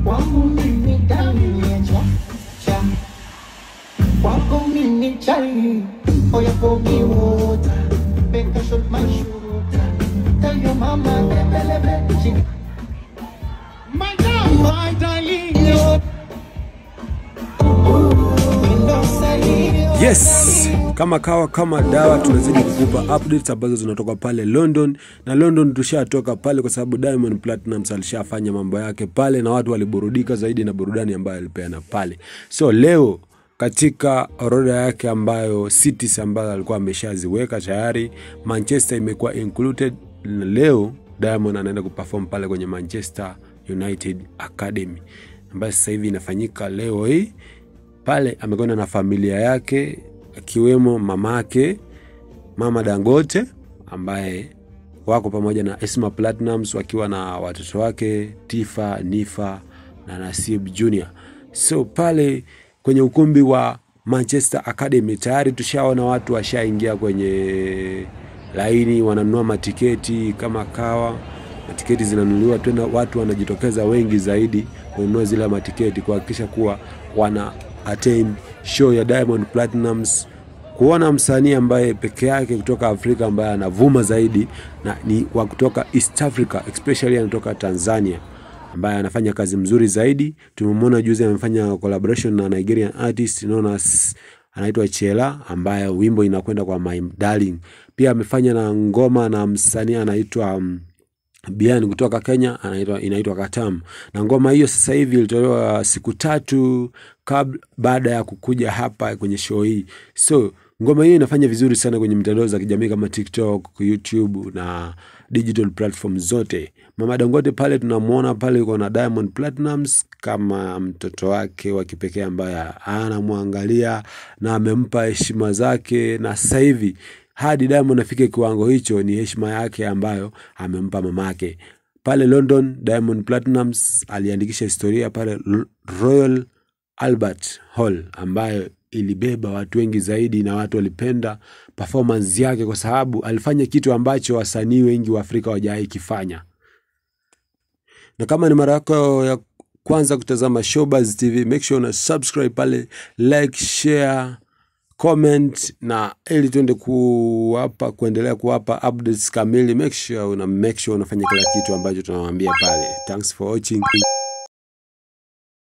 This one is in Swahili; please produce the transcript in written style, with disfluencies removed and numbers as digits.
Wangu mimi dali cha wangu mimi chali oya for me water make a shot my shooter tell your mama lebe my darling Yes, kama kawa kama dawa tunazidi kukupa updates ambazo zinatoka pale London. Na London tushatoka pale kwa sababu Diamond Platnumz alishafanya mambo yake pale na watu waliburudika zaidi na burudani ambayo alipeana pale. So leo katika orodha yake ambayo cities ambazo alikuwa ameshaziweka tayari, Manchester imekuwa included. Na leo Diamond anaenda kuperform pale kwenye Manchester United Academy ambayo sasa hivi inafanyika leo hii. Pale amekwenda na familia yake akiwemo mamake Mama Dangote ambaye wako pamoja na Esma Platnumz wakiwa na watoto wake Tifa, Nifa na Nasib Junior. So pale kwenye ukumbi wa Manchester Academy tayari tushaona watu washaingia kwenye laini wananunua matiketi kama kawa. Matiketi zinanunuliwa tena, watu wanajitokeza wengi zaidi kununua zile matiketi kuhakikisha kuwa wana attend show ya Diamond Platnumz, kuona msanii ambaye peke yake kutoka Afrika ambaye anavuma zaidi na ni wa kutoka East Africa, especially anatoka Tanzania ambaye anafanya kazi mzuri zaidi. Tumemwona juzi amefanya collaboration na Nigerian artist known as anaitwa Chela ambaye wimbo inakwenda kwa My Darling. Pia amefanya na ngoma na msanii anaitwa Bien kutoka Kenya inaitwa Katam. Na ngoma hiyo sasa hivi ilitolewa siku 3 baada ya kukuja hapa kwenye show hii. So ngoma hiyo inafanya vizuri sana kwenye mitandao za kijamii kama TikTok, YouTube na digital platforms zote. Mama Dangote pale tunamuona pale yuko na Diamond Platnumz kama mtoto wake wa kipekee ambaye anamwangalia na amempa heshima zake, na sasa hivi hadi Diamond afike kiwango hicho ni heshima yake ambayo amempa mamake. Pale London Diamond Platnumz aliandikisha historia pale Royal Albert Hall ambayo ilibeba watu wengi zaidi na watu walipenda performance yake kwa sababu alifanya kitu ambacho wasanii wengi wa Afrika hawajawahi kifanya. Na kama ni mara yako ya kwanza kutazama Showbuzz TV, make sure una subscribe pale, like, share, comment, na ili tuende kuendelea kuwapa updates kamili. Make sure unafanya kila kitu ambacho tunawaambia pale. Thanks for watching.